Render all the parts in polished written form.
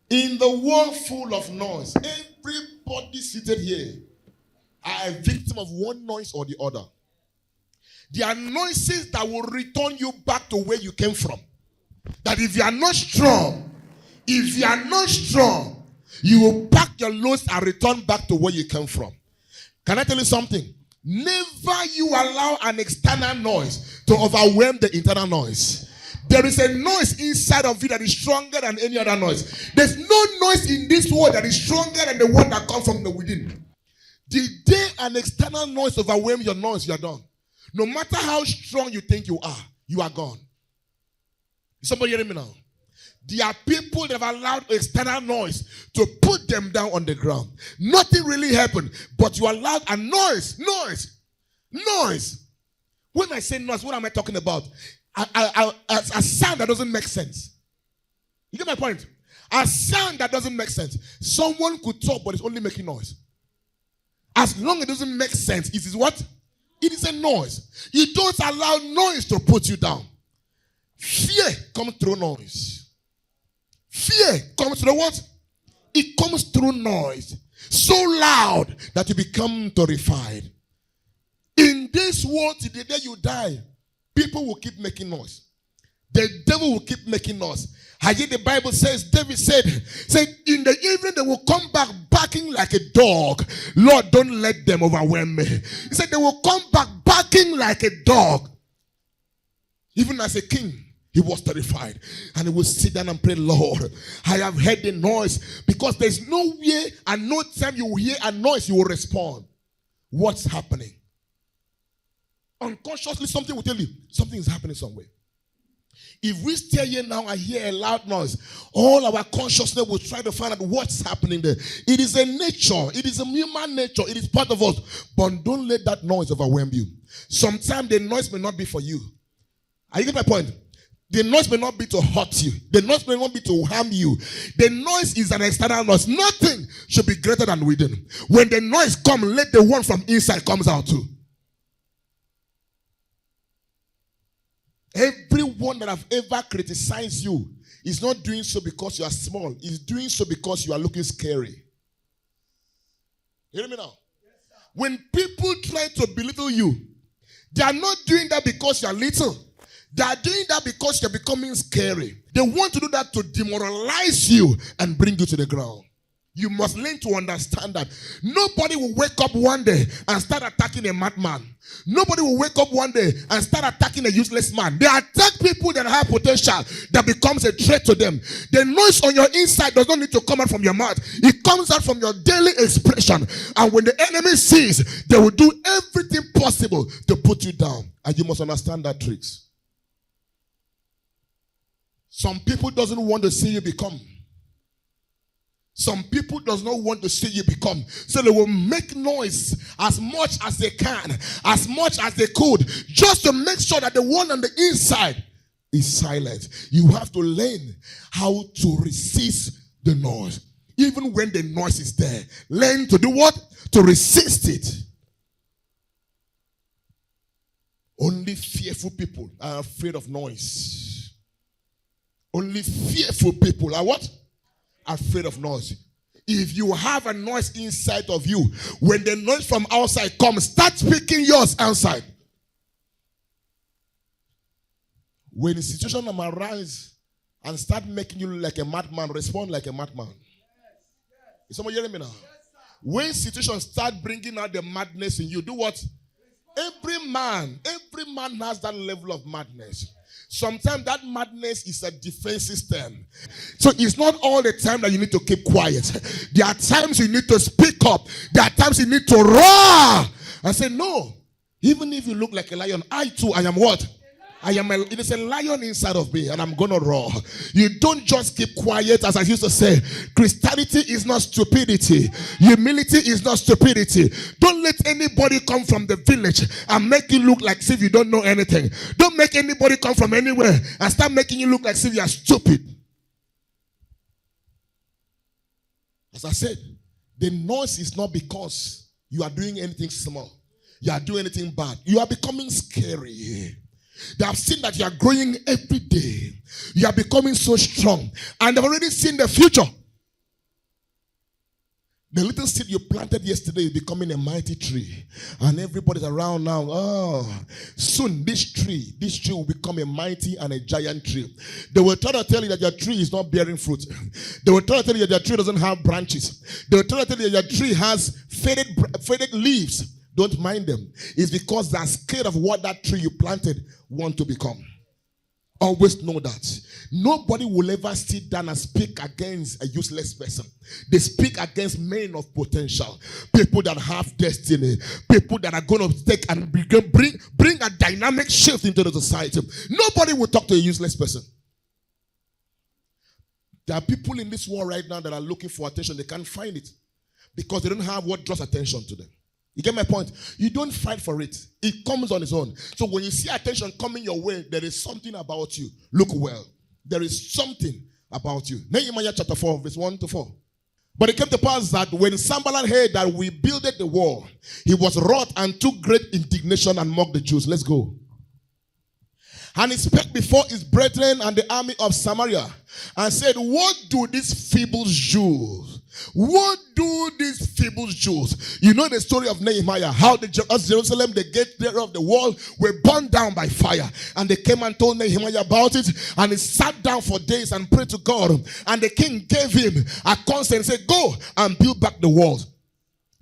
In the world full of noise, everybody seated here are a victim of one noise or the other. There are noises that will return you back to where you came from. That if you are not strong, you will pack your loads and return back to where you came from. Can I tell you something? Never you allow an external noise to overwhelm the internal noise. There is a noise inside of you that is stronger than any other noise. There's no noise in this world that is stronger than the one that comes from the within. The day an external noise overwhelms your noise, you are done. No matter how strong you think you are gone. Is somebody hearing me now? There are people that have allowed external noise to put them down on the ground. Nothing really happened, but you allowed a noise. When I say noise, what am I talking about? A sound that doesn't make sense. You get my point? A sound that doesn't make sense. Someone could talk, but it's only making noise. As long as it doesn't make sense, it is what? It is a noise. You don't allow noise to put you down. Fear comes through noise. Fear comes through what? It comes through noise. So loud that you become terrified. In this world, till the day you die, people will keep making noise. The devil will keep making noise. I hear the Bible says, David said, in the evening they will come back barking like a dog. Lord, don't let them overwhelm me. He said they will come back barking like a dog. Even as a king, he was terrified. And he would sit down and pray, Lord, I have heard the noise. Because there's no way and no time you will hear a noise, you will respond. What's happening? Unconsciously, something will tell you, something is happening somewhere. If we stay here now and hear a loud noise, all our consciousness will try to find out what's happening there. It is a nature. It is a human nature. It is part of us. But don't let that noise overwhelm you. Sometimes the noise may not be for you. Are you getting my point? The noise may not be to hurt you. The noise may not be to harm you. The noise is an external noise. Nothing should be greater than within. When the noise comes, let the one from inside comes out too. Everyone that have ever criticized you is not doing so because you are small. He's doing so because you are looking scary. You hear me now? Yes, when people try to belittle you, they are not doing that because you are little. They are doing that because you're becoming scary. They want to do that to demoralize you and bring you to the ground. You must learn to understand that nobody will wake up one day and start attacking a madman. Nobody will wake up one day and start attacking a useless man. They attack people that have potential that becomes a threat to them. The noise on your inside does not need to come out from your mouth. It comes out from your daily expression. And when the enemy sees, they will do everything possible to put you down. And you must understand that tricks. Some people doesn't want to see you become. Some people does not want to see you become. So they will make noise as much as they can, as much as they could, just to make sure that the one on the inside is silent. You have to learn how to resist the noise. Even when the noise is there, learn to do what? To resist it. Only fearful people are afraid of noise. Only fearful people are what? Afraid of noise. If you have a noise inside of you, when the noise from outside comes, start speaking yours outside. When the situation arises and start making you look like a madman, respond like a madman. Is someone hearing me now? When situations start bringing out the madness in you, do what? Every man has that level of madness. Sometimes that madness is a defense system. So it's not all the time that you need to keep quiet. There are times you need to speak up. There are times you need to roar and say, no. Even if you look like a lion, I too, I am what? It is a lion inside of me, and I'm going to roar. You don't just keep quiet, as I used to say. Christianity is not stupidity. Humility is not stupidity. Don't let anybody come from the village and make you look like as if you don't know anything. Don't make anybody come from anywhere and start making you look like as if you are stupid. As I said, the noise is not because you are doing anything small. You are doing anything bad. You are becoming scary. They have seen that you are growing every day. You are becoming so strong. And they've already seen the future. The little seed you planted yesterday is becoming a mighty tree. And everybody's around now. Oh, soon this tree will become a mighty and a giant tree. They will try to tell you that your tree is not bearing fruit. They will try to tell you that your tree doesn't have branches. They will try to tell you that your tree has faded leaves. Don't mind them. It's because they're scared of what that tree you planted want to become. Always know that. Nobody will ever sit down and speak against a useless person. They speak against men of potential. People that have destiny. People that are going to take and bring a dynamic shift into the society. Nobody will talk to a useless person. There are people in this world right now that are looking for attention. They can't find it because they don't have what draws attention to them. You get my point? You don't fight for it. It comes on its own. So when you see attention coming your way, there is something about you. Look well. There is something about you. Nehemiah chapter 4, verse 1 to 4. But it came to pass that when Sanballat heard that we builded the wall, he was wroth and took great indignation and mocked the Jews. Let's go. And he spake before his brethren and the army of Samaria and said, what do these feeble Jews? What do these feeble Jews? You know the story of Nehemiah, how Jerusalem, the gate there of the wall, were burned down by fire. And they came and told Nehemiah about it. And he sat down for days and prayed to God. And the king gave him a consent and said, go and build back the walls.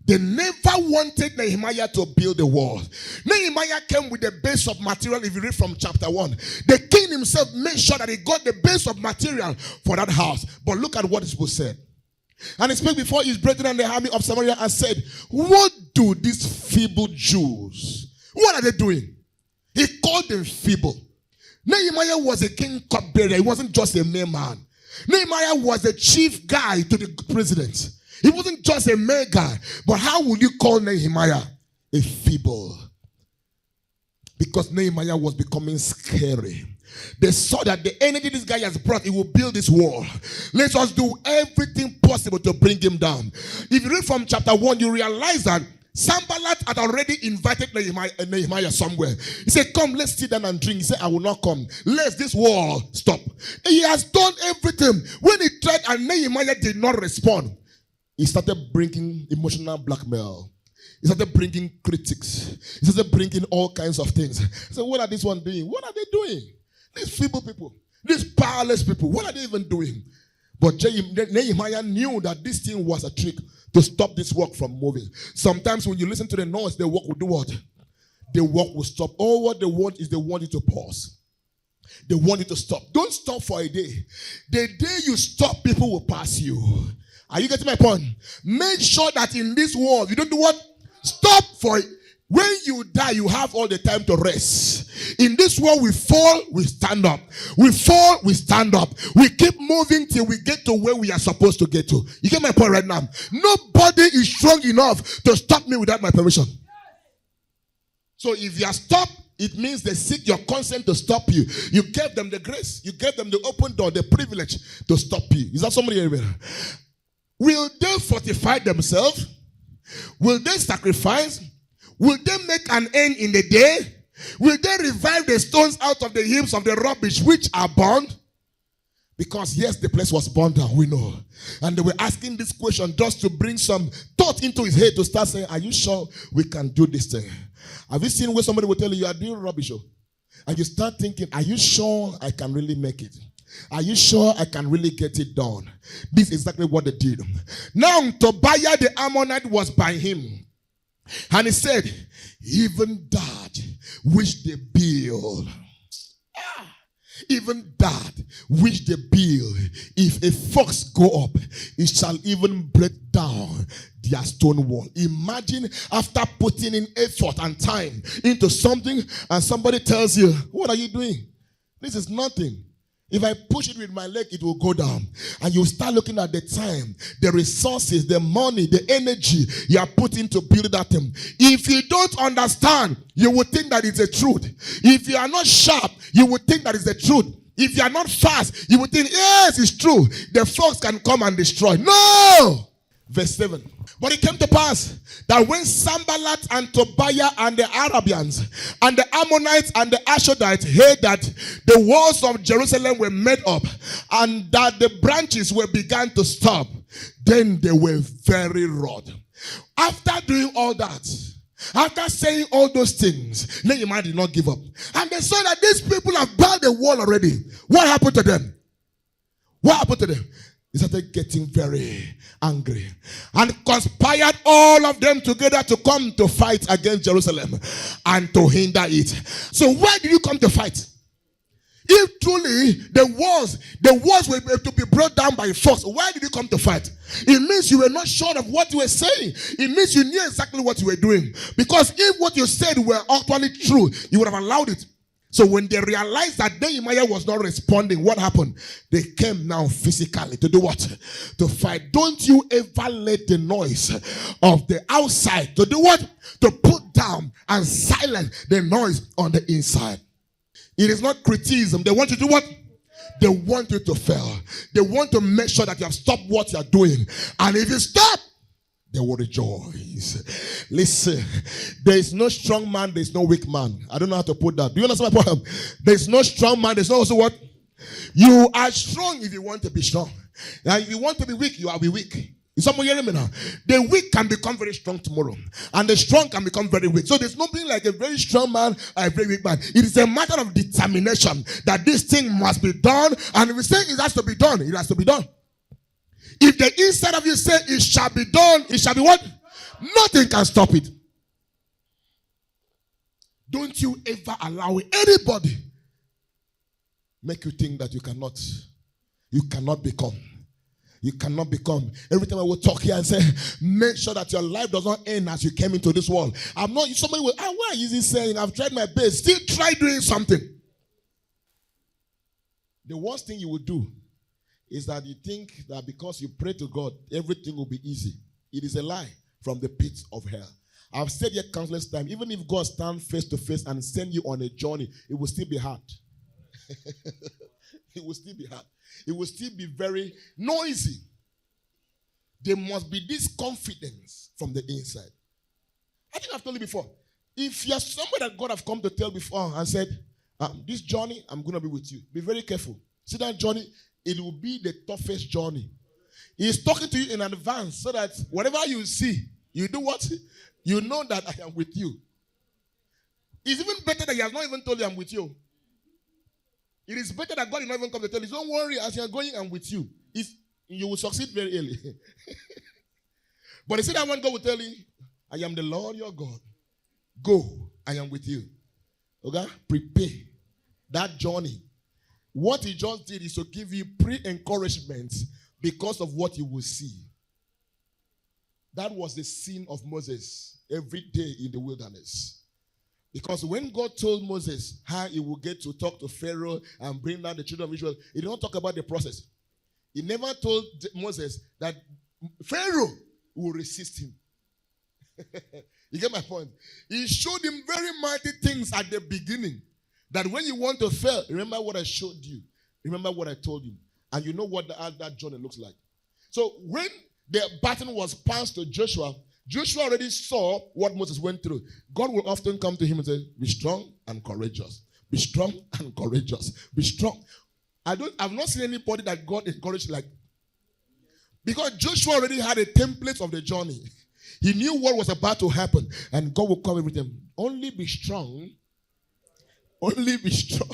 They never wanted Nehemiah to build the wall. Nehemiah came with the base of material. If you read from chapter 1, the king himself made sure that he got the base of material for that house. But look at what his book said. And he spoke before his brethren and the army of Samaria and said, what do these feeble Jews? What are they doing? He called them feeble. Nehemiah was a king cupbearer. He wasn't just a mere man. Nehemiah was the chief guy to the president. He wasn't just a mere guy. But how would you call Nehemiah a feeble? Because Nehemiah was becoming scary. They saw that the energy this guy has brought, he will build this wall. Let us do everything possible to bring him down. If you read from chapter 1, you realize that Sanballat had already invited Nehemiah somewhere. He said, come, let's sit down and drink. He said, I will not come. Let this wall stop. He has done everything. When he tried and Nehemiah did not respond, he started bringing emotional blackmail. He started bringing critics. He started bringing all kinds of things. So what are these ones doing? What are they doing? These feeble people, these powerless people, what are they even doing? But Nehemiah knew that this thing was a trick to stop this work from moving. Sometimes when you listen to the noise, the work will do what? The work will stop. All what they want is they want you to pause. They want you to stop. Don't stop for a day. The day you stop, people will pass you. Are you getting my point? Make sure that in this world, you don't do what? Stop for it. When you die, you have all the time to rest. In this world, we fall, we stand up. We fall, we stand up. We keep moving till we get to where we are supposed to get to. You get my point right now? Nobody is strong enough to stop me without my permission. So if you are stopped, it means they seek your consent to stop you. You gave them the grace. You gave them the open door, the privilege to stop you. Is that somebody here? Will they fortify themselves? Will they sacrifice? Will they make an end in the day? Will they revive the stones out of the heaps of the rubbish which are burned? Because yes, the place was burned down, we know. And they were asking this question just to bring some thought into his head to start saying, are you sure we can do this thing? Have you seen where somebody will tell you are doing rubbish? And you start thinking, are you sure I can really make it? Are you sure I can really get it done? This is exactly what they did. Now Tobiah the Ammonite was by him. And he said, even that which they build, even that which they build, if a fox go up, it shall even break down their stone wall. Imagine after putting in effort and time into something and somebody tells you, what are you doing? This is nothing. If I push it with my leg, it will go down. And you start looking at the time, the resources, the money, the energy you are putting to build that thing. If you don't understand, you will think that it's the truth. If you are not sharp, you will think that it's the truth. If you are not fast, you will think, yes, it's true. The fox can come and destroy. No! Verse 7. But it came to pass that when Sanballat and Tobiah and the Arabians and the Ammonites and the Ashdodites heard that the walls of Jerusalem were made up and that the branches were began to stop, Then they were very wroth. After doing all that, after saying all those things, Nehemiah did not give up. And they saw that these people have built the wall already. What happened to them? What happened to them? They started getting very angry and conspired all of them together to come to fight against Jerusalem and to hinder it. So why did you come to fight? If truly the walls were to be brought down by force, why did you come to fight? It means you were not sure of what you were saying. It means you knew exactly what you were doing. Because if what you said were actually true, you would have allowed it. So when they realized that Nehemiah was not responding, what happened? They came now physically to do what? To fight. Don't you ever let the noise of the outside to do what? To put down and silence the noise on the inside. It is not criticism. They want you to do what? They want you to fail. They want to make sure that you have stopped what you are doing. And if you stop, they will rejoice. Listen, there is no strong man, there is no weak man. I don't know how to put that. Do you understand my problem? There is no strong man, there is no also what? You are strong if you want to be strong. Now, if you want to be weak, you will be weak. Is someone hearing me now? The weak can become very strong tomorrow. And the strong can become very weak. So there's nothing like a very strong man or a very weak man. It is a matter of determination that this thing must be done. And if we say it has to be done, it has to be done. If the inside of you say it shall be done, it shall be what? Nothing can stop it. Don't you ever allow anybody make you think that you cannot become. You cannot become. Every time I will talk here and say, make sure that your life does not end as you came into this world. I'm not, somebody will, why is he saying, I've tried my best. Still try doing something. The worst thing you will do is that you think that because you pray to God, everything will be easy. It is a lie from the pits of hell. I've said here countless times, even if God stands face to face and send you on a journey, it will still be hard. It will still be hard. It will still be very noisy. There must be this confidence from the inside. I think I've told you before. If you're somebody that God have come to tell before and said, this journey, I'm going to be with you. Be very careful. See that journey? It will be the toughest journey. He's talking to you in advance so that whatever you see, you do what? You know that I am with you. It's even better that he has not even told you I'm with you. It is better that God did not even come to tell you, don't worry, as you are going, I'm with you. You will succeed very early. But instead, I want God will tell you, I am the Lord your God. Go, I am with you. Okay? Prepare that journey. What he just did is to give you pre-encouragement because of what you will see. That was the scene of Moses every day in the wilderness. Because when God told Moses how he would get to talk to Pharaoh and bring down the children of Israel, he did not talk about the process. He never told Moses that Pharaoh will resist him. You get my point? He showed him very mighty things at the beginning. That when you want to fail, remember what I showed you. Remember what I told you. And you know what that journey looks like. So when the baton was passed to Joshua, Joshua already saw what Moses went through. God will often come to him and say, be strong and courageous. Be strong and courageous. Be strong. I've not seen anybody that God encouraged like. Because Joshua already had a template of the journey. He knew what was about to happen. And God will come with him. Only be strong. Only be strong.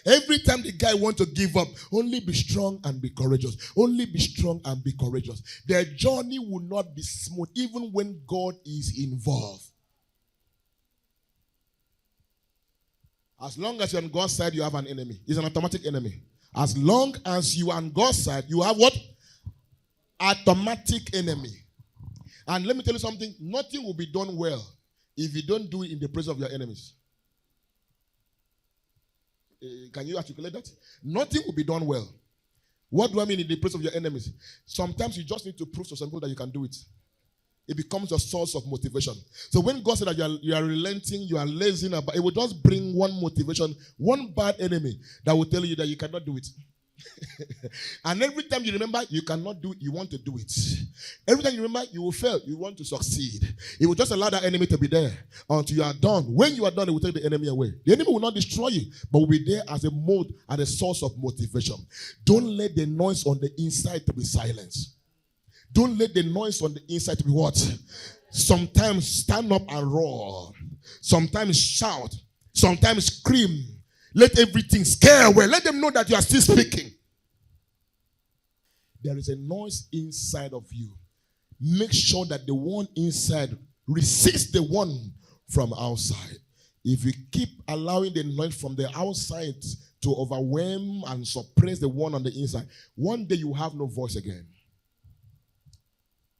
Every time the guy wants to give up, only be strong and be courageous. Only be strong and be courageous. Their journey will not be smooth even when God is involved. As long as you're on God's side, you have an enemy. It's an automatic enemy. As long as you are on God's side, you have what? Automatic enemy. And let me tell you something. Nothing will be done well if you don't do it in the presence of your enemies. Can you articulate that? Nothing will be done well. What do I mean in the presence of your enemies? Sometimes you just need to prove to some people that you can do it. It becomes a source of motivation. So when God said that you are relenting, you are lazy, it will just bring one motivation, one bad enemy that will tell you that you cannot do it. And every time you remember you cannot do it, you want to do it. Every time you remember you will fail, you want to succeed. It will just allow that enemy to be there until you are done. When you are done, it will take the enemy away. The enemy will not destroy you, but will be there as a mode and a source of motivation. Don't let the noise on the inside to be silenced. Don't let the noise on the inside be what? Sometimes stand up and roar. Sometimes shout. Sometimes scream. Let everything scare away. Let them know that you are still speaking. There is a noise inside of you. Make sure that the one inside resists the one from outside. If you keep allowing the noise from the outside to overwhelm and suppress the one on the inside, one day you have no voice again.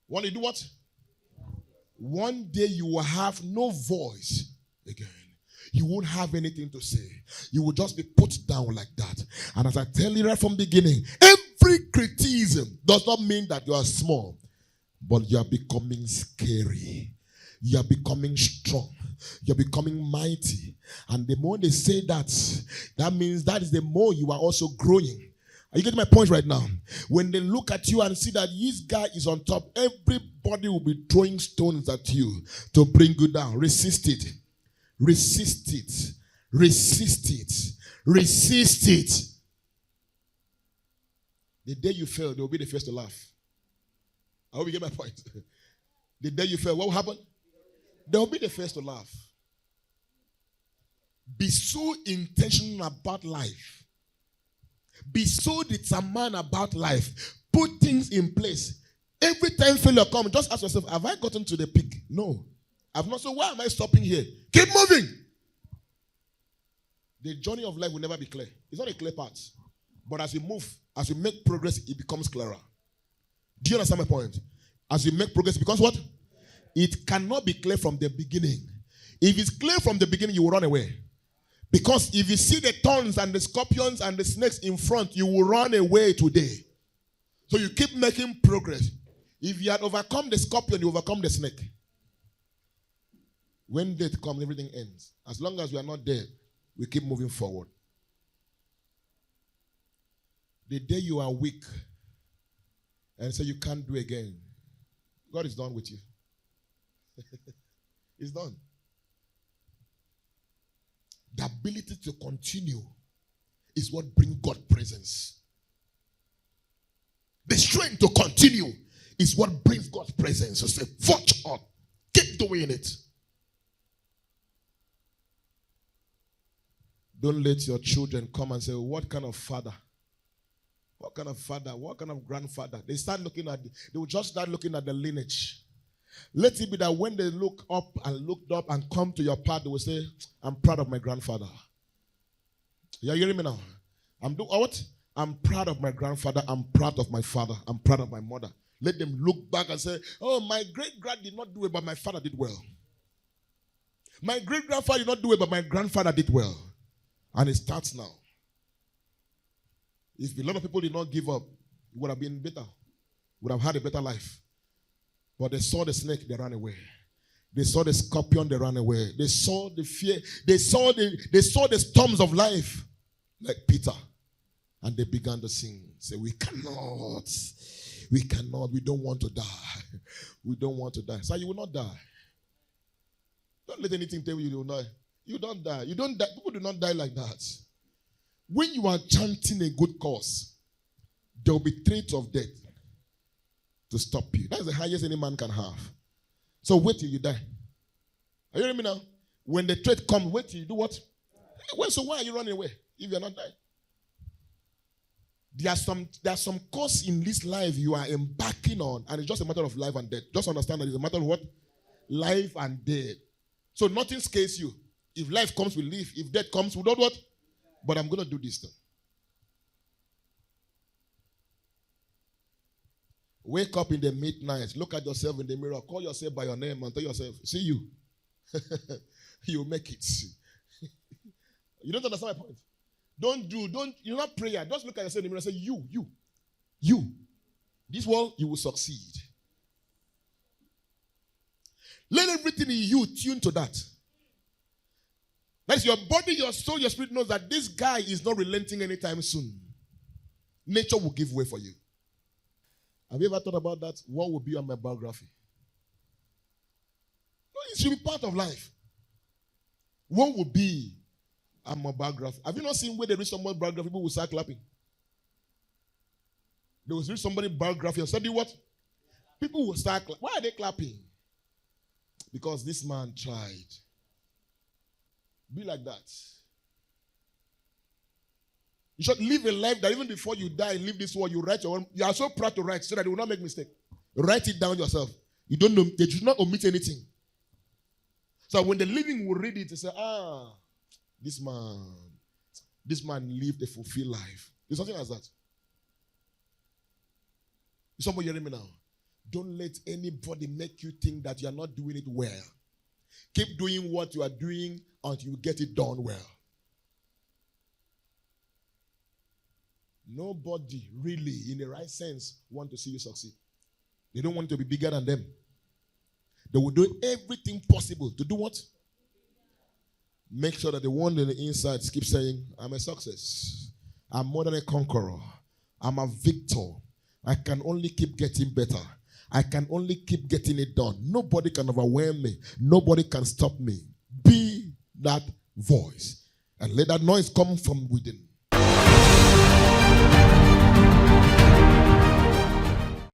One day do what? One day you will have no voice again. You won't have anything to say. You will just be put down like that. And as I tell you right from the beginning, every criticism does not mean that you are small, but you are becoming scary. You are becoming strong. You are becoming mighty. And the more they say that, that means that is the more you are also growing. Are you getting my point right now? When they look at you and see that this guy is on top, everybody will be throwing stones at you to bring you down. Resist it. Resist it. Resist it. Resist it. The day you fail, they will be the first to laugh. I hope you get my point. The day you fail, what will happen? They will be the first to laugh. Be so intentional about life. Be so determined about life. Put things in place. Every time failure comes, just ask yourself, have I gotten to the peak? No. I've not. So why am I stopping here? Keep moving. The journey of life will never be clear. It's not a clear path. But as you move, as you make progress, it becomes clearer. Do you understand my point? As you make progress, it becomes what? It cannot be clear from the beginning. If it's clear from the beginning, you will run away. Because if you see the thorns and the scorpions and the snakes in front, you will run away today. So you keep making progress. If you had overcome the scorpion, you overcome the snake. When death comes, everything ends. As long as we are not dead, we keep moving forward. The day you are weak and say you can't do again, God is done with you. It's done. The ability to continue is what brings God presence. The strength to continue is what brings God's presence. So say, forge on. Keep doing it. Don't let your children come and say, what kind of father? What kind of father? What kind of grandfather? They will just start looking at the lineage. Let it be that when they look up and come to your path, they will say, I'm proud of my grandfather. You hearing me now? I'm proud of my grandfather. I'm proud of my father. I'm proud of my mother. Let them look back and say, oh, my great-grand did not do it, but my father did well. My great-grandfather did not do it, but my grandfather did well. And it starts now. If a lot of people did not give up, it would have been better. Would have had a better life. But they saw the snake, they ran away. They saw the scorpion, they ran away. They saw the fear. They saw the storms of life, like Peter. And they began to sing. Say, we cannot. We don't want to die. We don't want to die. So you will not die. Don't let anything tell you you will die. You don't die. You don't die. People do not die like that. When you are chanting a good cause, there will be threats of death to stop you. That's the highest any man can have. So wait till you die. Are you hearing me now? When the threat comes, wait till you do what? Well, so why are you running away if you're not dying? There are some course in this life you are embarking on, and it's just a matter of life and death. Just understand that it's a matter of what? Life and death. So nothing scares you. If life comes, we live. If death comes, we don't what? But I'm going to do this thing. Wake up in the midnight. Look at yourself in the mirror. Call yourself by your name and tell yourself, see you. You'll make it. You don't understand my point? You're not prayer. Just look at yourself in the mirror and say, you. This world, you will succeed. Let everything in you tune to that. That's your body, your soul, your spirit knows that this guy is not relenting anytime soon. Nature will give way for you. Have you ever thought about that? What will be on my biography? No, it should be part of life. What will be on my biography? Have you not seen where they read someone's biography, people will start clapping? They will read somebody's biography and say, what? People will start. Why are they clapping? Because this man tried. Be like that. You should live a life that even before you die, leave this world, you write your own. You are so proud to write so that you will not make mistake. Write it down yourself. You don't know. They should not omit anything. So when the living will read it, they say, this man lived a fulfilled life. There's something like that. Is somebody hearing me now? Don't let anybody make you think that you are not doing it well. Keep doing what you are doing until you get it done well. Nobody really, in the right sense, want to see you succeed. They don't want to be bigger than them. They will do everything possible to do what? Make sure that the one on the inside keeps saying, I'm a success. I'm more than a conqueror. I'm a victor. I can only keep getting better. I can only keep getting it done. Nobody can overwhelm me. Nobody can stop me. Be that voice. And let that noise come from within.